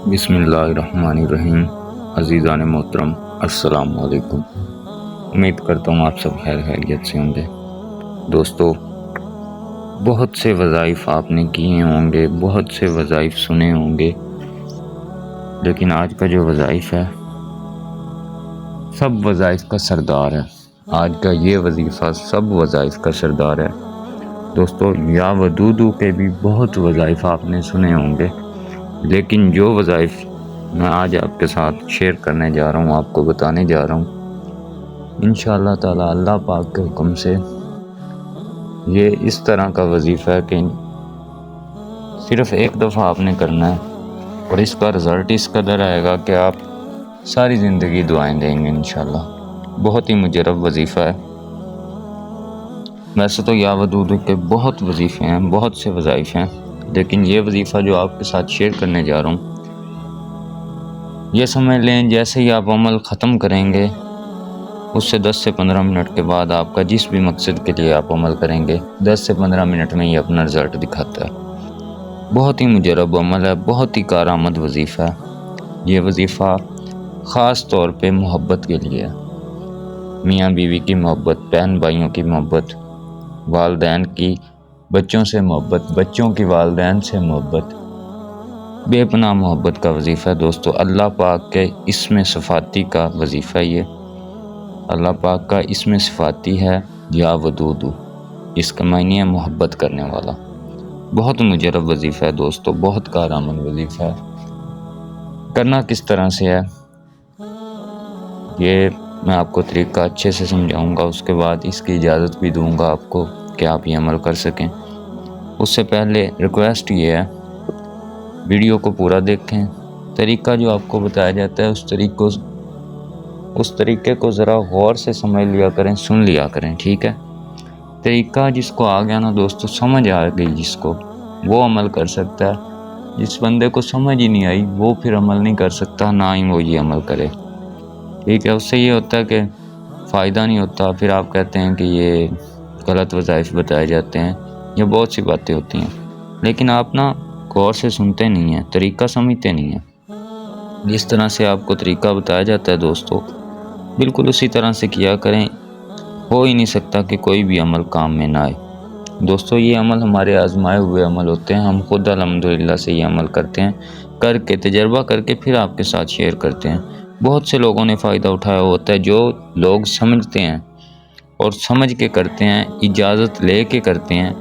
بسم اللہ الرحمن الرحیم۔ عزیزان محترم، السلام علیکم۔ امید کرتا ہوں آپ سب خیریت سے ہوں گے۔ دوستو، بہت سے وظائف آپ نے کیے ہوں گے، بہت سے وظائف سنے ہوں گے، لیکن آج کا جو وظائف ہے سب وظائف کا سردار ہے۔ آج کا یہ وظیفہ سب وظائف کا سردار ہے۔ دوستو، یا ودودو کے بھی بہت وظائف آپ نے سنے ہوں گے، لیکن جو وظائف میں آج آپ کے ساتھ شیئر کرنے جا رہا ہوں، آپ کو بتانے جا رہا ہوں، انشاءاللہ تعالی اللہ پاک کے حکم سے یہ اس طرح کا وظیفہ ہے کہ صرف ایک دفعہ آپ نے کرنا ہے اور اس کا رزلٹ اس قدر آئے گا کہ آپ ساری زندگی دعائیں دیں گے انشاءاللہ۔ بہت ہی مجرب وظیفہ ہے۔ ویسے تو یا ودودو کے بہت وظیفے ہیں، بہت سے وظائف ہیں، لیکن یہ وظیفہ جو آپ کے ساتھ شیئر کرنے جا رہا ہوں، یہ سمجھ لیں جیسے ہی آپ عمل ختم کریں گے اس سے 10 سے 15 منٹ کے بعد آپ کا جس بھی مقصد کے لیے آپ عمل کریں گے 10 سے 15 منٹ میں ہی اپنا رزلٹ دکھاتا ہے۔ بہت ہی مجرب عمل ہے، بہت ہی کارآمد وظیفہ ہے۔ یہ وظیفہ خاص طور پہ محبت کے لیے ہے۔ میاں بیوی کی محبت، بہن بھائیوں کی محبت، والدین کی بچوں سے محبت، بچوں کی والدین سے محبت، بے پناہ محبت کا وظیفہ ہے۔ دوستو، اللہ پاک کے اسم صفاتی کا وظیفہ یہ، اللہ پاک کا اسم صفاتی ہے یا ودودو، اس کا معنی ہے محبت کرنے والا۔ بہت مجرب وظیفہ ہے دوستو، بہت کارآمد وظیفہ ہے۔ کرنا کس طرح سے ہے یہ میں آپ کو طریقہ اچھے سے سمجھاؤں گا، اس کے بعد اس کی اجازت بھی دوں گا آپ کو کہ آپ یہ عمل کر سکیں۔ اس سے پہلے ریکویسٹ یہ ہے، ویڈیو کو پورا دیکھیں۔ طریقہ جو آپ کو بتایا جاتا ہے اس طریقے کو ذرا غور سے سمجھ لیا کریں، سن لیا کریں، ٹھیک ہے؟ طریقہ جس کو آ گیا نا دوستو، سمجھ آ گئی جس کو، وہ عمل کر سکتا ہے۔ جس بندے کو سمجھ ہی نہیں آئی وہ پھر عمل نہیں کر سکتا، نہ ہی وہ یہ عمل کرے، ٹھیک ہے؟ اس سے یہ ہوتا ہے کہ فائدہ نہیں ہوتا، پھر آپ کہتے ہیں کہ یہ غلط وظائف بتائے جاتے ہیں، یہ بہت سی باتیں ہوتی ہیں، لیکن آپ نا غور سے سنتے نہیں ہیں، طریقہ سمجھتے نہیں ہیں۔ جس طرح سے آپ کو طریقہ بتایا جاتا ہے دوستو، بالکل اسی طرح سے کیا کریں۔ ہو ہی نہیں سکتا کہ کوئی بھی عمل کام میں نہ آئے۔ دوستو، یہ عمل ہمارے آزمائے ہوئے عمل ہوتے ہیں، ہم خود الحمدللہ سے یہ عمل کرتے ہیں، کر کے تجربہ کر کے پھر آپ کے ساتھ شیئر کرتے ہیں۔ بہت سے لوگوں نے فائدہ اٹھایا ہوتا ہے، جو لوگ سمجھتے ہیں اور سمجھ کے کرتے ہیں، اجازت لے کے کرتے ہیں،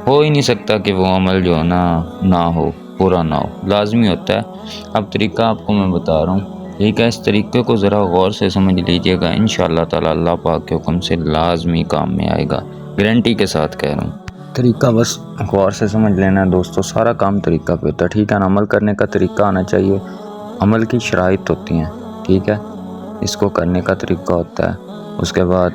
ہو ہی نہیں سکتا کہ وہ عمل جو ہے نہ ہو، پورا نہ ہو، لازمی ہوتا ہے۔ اب طریقہ آپ کو میں بتا رہا ہوں، ٹھیک ہے؟ اس طریقے کو ذرا غور سے سمجھ لیجئے گا، انشاءاللہ تعالی اللہ پاک کے حکم سے لازمی کام میں آئے گا، گارنٹی کے ساتھ کہہ رہا ہوں۔ طریقہ بس غور سے سمجھ لینا ہے دوستو، سارا کام طریقہ پہ ہوتا ہے، ٹھیک ہے نا؟ عمل کرنے کا طریقہ آنا چاہیے، عمل کی شرائط ہوتی ہیں، ٹھیک ہے؟ اس کو کرنے کا طریقہ ہوتا ہے، اس کے بعد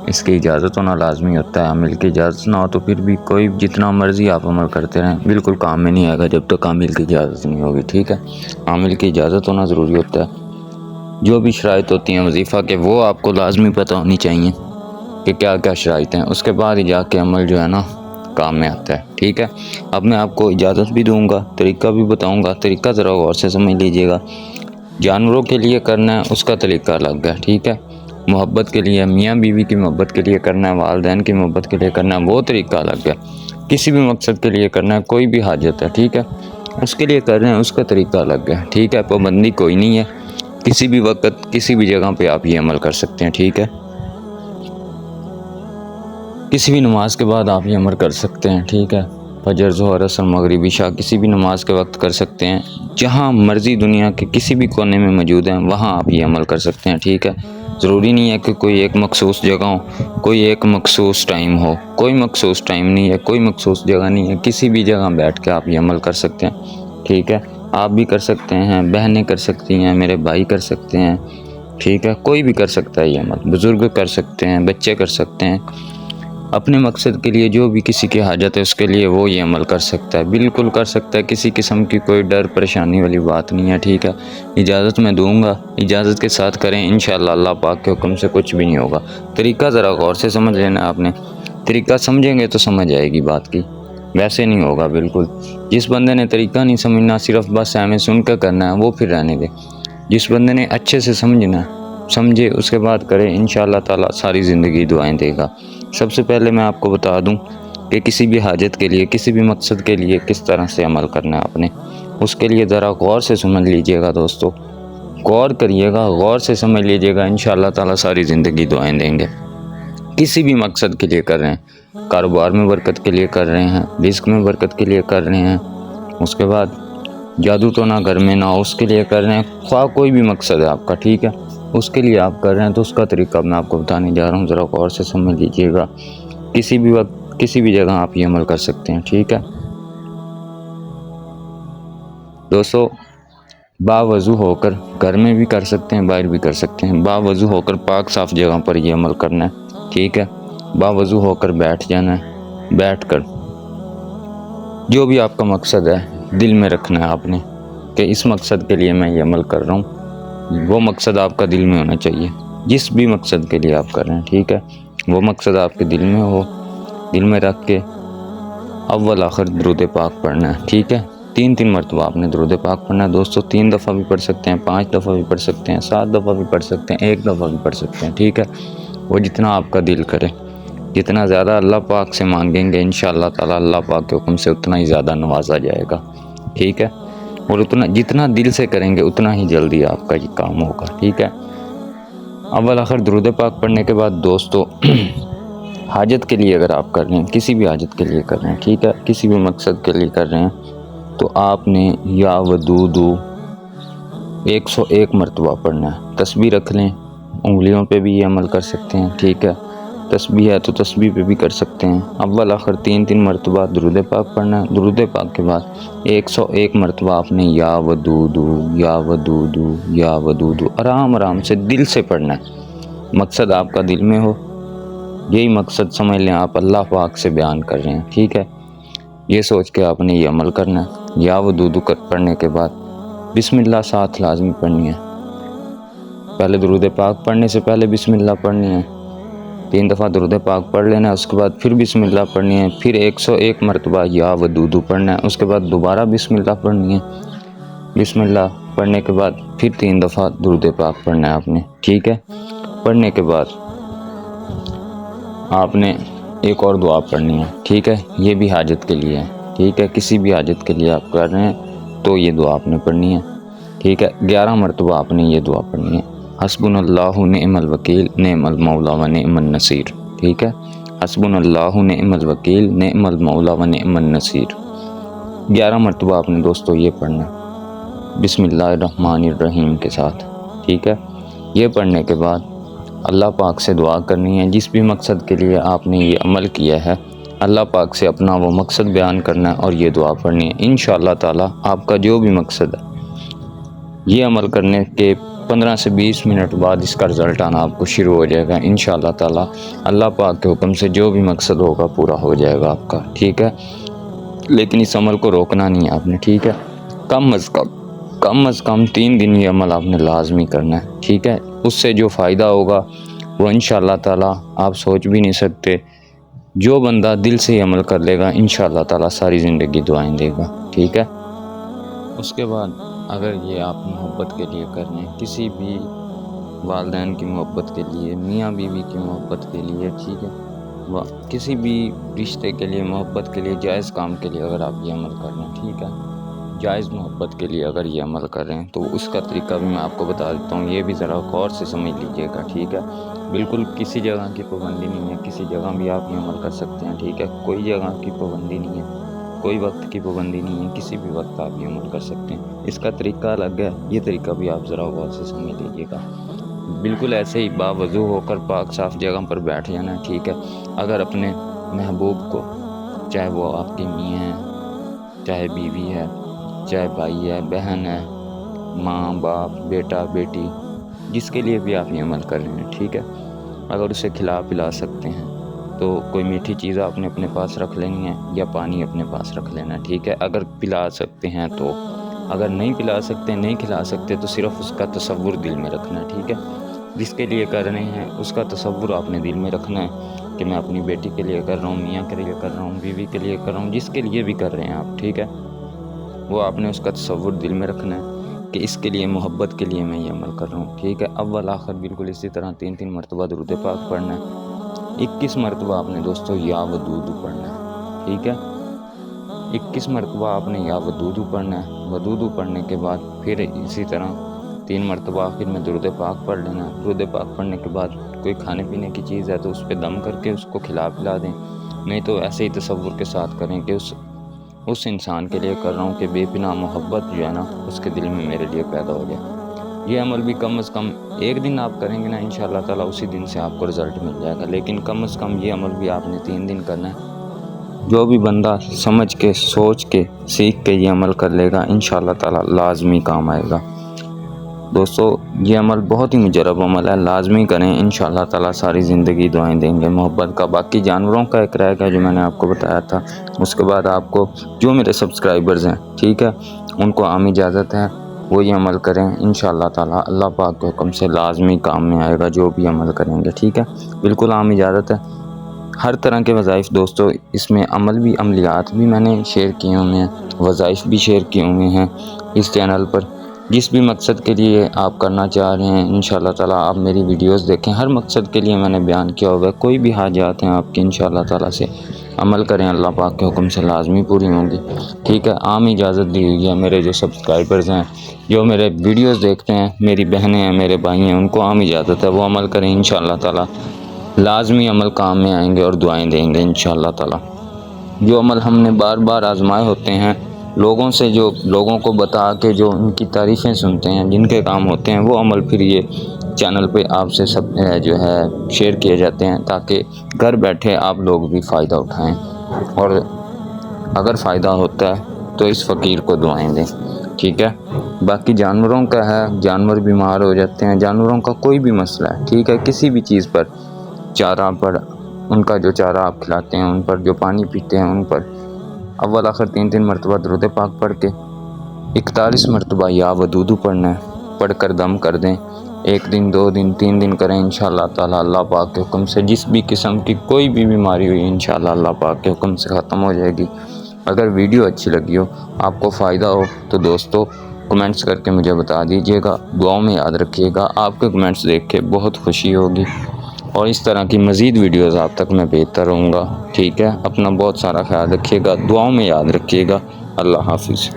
اس کی اجازت ہونا لازمی ہوتا ہے۔ عامل کی اجازت نہ ہو تو پھر بھی کوئی جتنا مرضی آپ عمل کرتے رہیں، بالکل کام میں نہیں آئے گا جب تک عامل کی اجازت نہیں ہوگی، ٹھیک ہے؟ عامل کی اجازت ہونا ضروری ہوتا ہے۔ جو بھی شرائط ہوتی ہیں وظیفہ کے، وہ آپ کو لازمی پتہ ہونی چاہیے کہ کیا کیا شرائط ہیں، اس کے بعد ہی جا کے عمل جو ہے نا کام میں آتا ہے، ٹھیک ہے؟ اب میں آپ کو اجازت بھی دوں گا، طریقہ بھی بتاؤں گا، طریقہ ذرا غور سے سمجھ لیجئے گا۔ جانوروں کے لیے کرنا ہے اس کا طریقہ الگ ہے، ٹھیک ہے؟ محبت کے لیے، میاں بیوی کی محبت کے لیے کرنا ہے، والدین کی محبت کے لیے کرنا ہے، وہ طریقہ الگ ہے۔ کسی بھی مقصد کے لیے کرنا ہے، کوئی بھی حاجت ہے، ٹھیک ہے؟ اس کے لیے کر رہے ہیں، اس کا طریقہ الگ ہے، ٹھیک ہے؟ پابندی کوئی نہیں ہے، کسی بھی وقت کسی بھی جگہ پہ آپ یہ عمل کر سکتے ہیں، ٹھیک ہے؟ کسی بھی نماز کے بعد آپ یہ عمل کر سکتے ہیں، ٹھیک ہے؟ فجر، ظہر، عصر، مغرب، عشاء، کسی بھی نماز کے وقت کر سکتے ہیں۔ جہاں مرضی دنیا کے کسی بھی کونے میں موجود ہیں وہاں آپ یہ عمل کر سکتے ہیں، ٹھیک ہے؟ ضروری نہیں ہے کہ کوئی ایک مخصوص جگہ ہو، کوئی ایک مخصوص ٹائم ہو، کوئی مخصوص ٹائم نہیں ہے، کوئی مخصوص جگہ نہیں ہے، کسی بھی جگہ بیٹھ کے آپ یہ عمل کر سکتے ہیں، ٹھیک ہے؟ آپ بھی کر سکتے ہیں، بہنیں کر سکتی ہیں، میرے بھائی کر سکتے ہیں، ٹھیک ہے؟ کوئی بھی کر سکتا ہے یہ عمل، بزرگ کر سکتے ہیں، بچے کر سکتے ہیں۔ اپنے مقصد کے لیے جو بھی کسی کی حاجت ہے اس کے لیے وہ یہ عمل کر سکتا ہے، بالکل کر سکتا ہے، کسی قسم کی کوئی ڈر پریشانی والی بات نہیں ہے، ٹھیک ہے؟ اجازت میں دوں گا، اجازت کے ساتھ کریں، انشاءاللہ اللہ پاک کے حکم سے کچھ بھی نہیں ہوگا۔ طریقہ ذرا غور سے سمجھ لینا آپ نے، طریقہ سمجھیں گے تو سمجھ آئے گی بات کی۔ ویسے نہیں ہوگا بالکل۔ جس بندے نے طریقہ نہیں سمجھنا، صرف بس ہمیں سن کے کرنا ہے، وہ پھر رہنے دے۔ جس بندے نے اچھے سے سمجھنا سمجھے اس کے بعد کرے، انشاءاللہ تعالی ساری زندگی دعائیں دے گا۔ سب سے پہلے میں آپ کو بتا دوں کہ کسی بھی حاجت کے لیے، کسی بھی مقصد کے لیے کس طرح سے عمل کرنا ہے آپ نے، اس کے لیے ذرا غور سے سمجھ لیجئے گا دوستو، غور کریے گا، غور سے سمجھ لیجئے گا، انشاءاللہ تعالی ساری زندگی دعائیں دیں گے۔ کسی بھی مقصد کے لیے کر رہے ہیں، کاروبار میں برکت کے لیے کر رہے ہیں، رزق میں برکت کے لیے کر رہے ہیں، اس کے بعد جادو تو نہ گھر میں نہ اس کے لیے کر رہے ہیں، خواہ کوئی بھی مقصد ہے آپ کا، ٹھیک ہے، اس کے لیے آپ کر رہے ہیں تو اس کا طریقہ میں آپ کو بتانے جا رہا ہوں، ذرا غور سے سمجھ لیجئے گا۔ کسی بھی وقت کسی بھی جگہ آپ یہ عمل کر سکتے ہیں، ٹھیک ہے دوستو۔ باوضو ہو کر گھر میں بھی کر سکتے ہیں، باہر بھی کر سکتے ہیں۔ باوضو ہو کر پاک صاف جگہ پر یہ عمل کرنا ہے، ٹھیک ہے۔ باوضو ہو کر بیٹھ جانا ہے، بیٹھ کر جو بھی آپ کا مقصد ہے دل میں رکھنا ہے آپ نے کہ اس مقصد کے لیے میں یہ عمل کر رہا ہوں، وہ مقصد آپ کا دل میں ہونا چاہیے۔ جس بھی مقصد کے لیے آپ کر رہے ہیں، ٹھیک ہے، وہ مقصد آپ کے دل میں ہو، دل میں رکھ کے اول آخر درود پاک پڑھنا ہے، ٹھیک ہے۔ 3 مرتبہ آپ نے درود پاک پڑھنا ہے دوستو۔ 3 دفعہ بھی پڑھ سکتے ہیں، 5 دفعہ بھی پڑھ سکتے ہیں، 7 دفعہ بھی پڑھ سکتے ہیں، 1 دفعہ بھی پڑھ سکتے ہیں، ٹھیک ہے۔ وہ جتنا آپ کا دل کرے، جتنا زیادہ اللہ پاک سے مانگیں گے انشاءاللہ تعالی اللہ پاک کے حکم سے اتنا ہی زیادہ نوازا جائے گا، ٹھیک ہے۔ اور جتنا دل سے کریں گے اتنا ہی جلدی آپ کا یہ کام ہوگا، ٹھیک ہے۔ اول آخر درود پاک پڑھنے کے بعد دوستو حاجت کے لیے اگر آپ کر رہے ہیں، کسی بھی حاجت کے لیے کر رہے ہیں، ٹھیک ہے، کسی بھی مقصد کے لیے کر رہے ہیں، تو آپ نے یا ودودو 101 مرتبہ پڑھنا ہے۔ تسبیح رکھ لیں، انگلیوں پہ بھی یہ عمل کر سکتے ہیں، ٹھیک ہے۔ تسبیح ہے تو تسبیح پہ بھی کر سکتے ہیں۔ اول آخر 3 مرتبہ درود پاک پڑھنا ہے۔ درود پاک کے بعد 101 مرتبہ آپ نے یا ودودو یا ودودو یا ودودو آرام سے دل سے پڑھنا ہے۔ مقصد آپ کا دل میں ہو، یہی مقصد سمجھ لیں آپ اللہ پاک سے بیان کر رہے ہیں، ٹھیک ہے۔ یہ سوچ کے آپ نے یہ عمل کرنا ہے۔ یا ودودو پڑھنے کے بعد بسم اللہ ساتھ لازمی پڑھنی ہے۔ پہلے درود پاک پڑھنے سے پہلے بسم اللہ پڑھنی ہے، 3 دفعہ درود پاک پڑھ لینا ہے، اس کے بعد پھر بسم اللہ پڑھنی ہے، پھر 101 مرتبہ یا ودودو پڑھنا ہے، اس کے بعد دوبارہ بسم اللہ پڑھنی ہے۔ بسم اللہ پڑھنے کے بعد پھر 3 دفعہ درود پاک پڑھنا ہے آپ نے، ٹھیک ہے۔ پڑھنے کے بعد آپ نے ایک اور دعا پڑھنی ہے، ٹھیک ہے، یہ بھی حاجت کے لیے ہے، ٹھیک ہے۔ کسی بھی حاجت کے لیے آپ کر رہے ہیں تو یہ دعا آپ نے پڑھنی ہے، ٹھیک ہے۔ 11 مرتبہ آپ نے یہ دعا پڑھنی ہے، حسبنا اللہ نعم الوکیل نعم المولا و نعم النصیر، ٹھیک ہے۔ حسبنا اللہ نعم الوکیل نعم المولا و نعم النصیر 11 مرتبہ آپ نے دوستو یہ پڑھنا ہے بسم اللہ الرحمن الرحیم کے ساتھ، ٹھیک ہے۔ یہ پڑھنے کے بعد اللہ پاک سے دعا کرنی ہے، جس بھی مقصد کے لیے آپ نے یہ عمل کیا ہے اللہ پاک سے اپنا وہ مقصد بیان کرنا ہے اور یہ دعا پڑھنی ہے۔ انشاءاللہ تعالی آپ کا جو بھی مقصد ہے، یہ عمل کرنے کے 15 سے 20 منٹ بعد اس کا رزلٹ آنا آپ کو شروع ہو جائے گا انشاءاللہ تعالی۔ اللہ پاک کے حکم سے جو بھی مقصد ہوگا پورا ہو جائے گا آپ کا، ٹھیک ہے۔ لیکن اس عمل کو روکنا نہیں ہے آپ نے، ٹھیک ہے۔ کم از کم 3 دن یہ عمل آپ نے لازمی کرنا ہے، ٹھیک ہے۔ اس سے جو فائدہ ہوگا وہ انشاءاللہ تعالی آپ سوچ بھی نہیں سکتے۔ جو بندہ دل سے یہ عمل کر لے گا انشاءاللہ تعالی ساری زندگی دعائیں دے گا، ٹھیک ہے۔ اس کے بعد اگر یہ آپ محبت کے لیے کر رہے ہیں، کسی بھی والدین کی محبت کے لیے، میاں بیوی کی محبت کے لیے، ٹھیک ہے، کسی بھی رشتے کے لیے، محبت کے لیے، جائز کام کے لیے اگر آپ یہ عمل کر رہے ہیں، ٹھیک ہے، جائز محبت کے لیے اگر یہ عمل کر رہے ہیں تو اس کا طریقہ بھی میں آپ کو بتا دیتا ہوں، یہ بھی ذرا غور سے سمجھ لیجئے گا، ٹھیک ہے۔ بالکل کسی جگہ کی پابندی نہیں ہے، کسی جگہ بھی آپ یہ عمل کر سکتے ہیں، ٹھیک ہے۔ کوئی جگہ کی پابندی نہیں ہے، کوئی وقت کی پابندی نہیں ہے، کسی بھی وقت آپ یہ عمل کر سکتے ہیں۔ اس کا طریقہ الگ ہے، یہ طریقہ بھی آپ ذرا غور سے سمجھ لیجئے گا۔ بالکل ایسے ہی باوضو ہو کر پاک صاف جگہ پر بیٹھ جانا ہے، ٹھیک ہے۔ اگر اپنے محبوب کو، چاہے وہ آپ کی میاں ہے، چاہے بیوی ہے، چاہے بھائی ہے، بہن ہے، ماں باپ، بیٹا بیٹی، جس کے لیے بھی آپ یہ عمل کر رہے ہیں، ٹھیک ہے، اگر اسے کھلا پلا سکتے ہیں تو کوئی میٹھی چیز آپ نے اپنے پاس رکھ لینی ہے یا پانی اپنے پاس رکھ لینا ہے، ٹھیک ہے۔ اگر پلا سکتے ہیں تو، اگر نہیں پلا سکتے، نہیں کھلا سکتے تو صرف اس کا تصور دل میں رکھنا ہے، ٹھیک ہے۔ جس کے لیے کر رہے ہیں اس کا تصور آپ نے دل میں رکھنا ہے، کہ میں اپنی بیٹی کے لیے کر رہا ہوں، میاں کے لیے کر رہا ہوں، بیوی کے لیے کر رہا ہوں، جس کے لیے بھی کر رہے ہیں آپ، ٹھیک ہے، وہ آپ نے اس کا تصور دل میں رکھنا ہے کہ اس کے لیے، محبت کے لیے میں یہ عمل کر رہا ہوں، ٹھیک ہے۔ اول آخر بالکل اسی طرح 3 مرتبہ درود پاک پڑھنا ہے۔ 21 مرتبہ آپ نے دوستو یا ودود پڑھنا ہے، ٹھیک ہے۔ 21 مرتبہ آپ نے یا ودود پڑھنا ہے۔ ودود پڑھنے کے بعد پھر اسی طرح 3 مرتبہ آخر میں درود پاک پڑھ لینا ہے۔ درود پاک پڑھنے کے بعد کوئی کھانے پینے کی چیز ہے تو اس پہ دم کر کے اس کو کھلا پلا دیں، نہیں تو ایسے ہی تصور کے ساتھ کریں کہ اس انسان کے لیے کر رہا ہوں کہ بے پناہ محبت جو ہے نا اس کے دل میں میرے لیے پیدا ہو جائے۔ یہ عمل بھی کم از کم 1 دن آپ کریں گے نا، انشاءاللہ تعالیٰ اسی دن سے آپ کو رزلٹ مل جائے گا، لیکن کم از کم یہ عمل بھی آپ نے 3 دن کرنا ہے۔ جو بھی بندہ سمجھ کے، سوچ کے، سیکھ کے یہ عمل کر لے گا، انشاءاللہ تعالیٰ لازمی کام آئے گا۔ دوستو یہ عمل بہت ہی مجرب عمل ہے، لازمی کریں، انشاءاللہ تعالیٰ ساری زندگی دعائیں دیں گے محبت کا۔ باقی جانوروں کا ایک رہے گا جو میں نے آپ کو بتایا تھا، اس کے بعد آپ کو جو میرے سبسکرائبرز ہیں، ٹھیک ہے، ان کو عام اجازت ہے وہ یہ عمل کریں، انشاءاللہ تعالیٰ اللہ پاک کے حکم سے لازمی کام میں آئے گا جو بھی عمل کریں گے، ٹھیک ہے، بالکل عام اجازت ہے۔ ہر طرح کے وظائف دوستو اس میں عمل بھی، عملیات بھی میں نے شیئر کیے ہوئے ہیں، وظائف بھی شیئر کیے ہوئے ہیں اس چینل پر۔ جس بھی مقصد کے لیے آپ کرنا چاہ رہے ہیں انشاءاللہ تعالیٰ آپ میری ویڈیوز دیکھیں، ہر مقصد کے لیے میں نے بیان کیا ہوا ہے۔ کوئی بھی حاجات ہیں آپ کی انشاءاللہ تعالیٰ سے عمل کریں، اللہ پاک کے حکم سے لازمی پوری ہوں گی، ٹھیک ہے۔ عام اجازت دی ہوئی ہے، میرے جو سبسکرائبرز ہیں، جو میرے ویڈیوز دیکھتے ہیں، میری بہنیں ہیں، میرے بھائی ہیں، ان کو عام اجازت ہے وہ عمل کریں، انشاءاللہ تعالیٰ لازمی عمل کام میں آئیں گے اور دعائیں دیں گے انشاءاللہ تعالیٰ۔ جو عمل ہم نے بار بار آزمائے ہوتے ہیں لوگوں سے، جو لوگوں کو بتا کے جو ان کی تعریفیں سنتے ہیں، جن کے کام ہوتے ہیں، وہ عمل پھر یہ چینل پہ آپ سے سب جو ہے شیئر کیے جاتے ہیں، تاکہ گھر بیٹھے آپ لوگ بھی فائدہ اٹھائیں، اور اگر فائدہ ہوتا ہے تو اس فقیر کو دعائیں دیں، ٹھیک ہے۔ باقی جانوروں کا ہے، جانور بیمار ہو جاتے ہیں، جانوروں کا کوئی بھی مسئلہ ہے، ٹھیک ہے، کسی بھی چیز پر، چارہ پر، ان کا جو چارہ آپ کھلاتے ہیں ان پر، جو پانی پیتے ہیں ان پر، اول آخر 3 مرتبہ درود پاک پڑھ کے 41 مرتبہ یا ودود پڑھنا ہے، پڑھ کر دم کر دیں۔ 1 دن 2 دن 3 دن کریں، انشاءاللہ تعالیٰ اللہ پاک کے حکم سے جس بھی قسم کی کوئی بھی بیماری ہوئی انشاءاللہ اللہ پاک کے حکم سے ختم ہو جائے گی۔ اگر ویڈیو اچھی لگی ہو، آپ کو فائدہ ہو، تو دوستو کمنٹس کر کے مجھے بتا دیجیے گا، دعاؤں میں یاد رکھیے گا، آپ کے کمنٹس دیکھ کے بہت خوشی ہوگی، اور اس طرح کی مزید ویڈیوز آپ تک میں بھیجتا رہوں گا، ٹھیک ہے۔ اپنا بہت سارا خیال رکھیے گا، دعاؤں میں یاد رکھیے گا، اللہ حافظ۔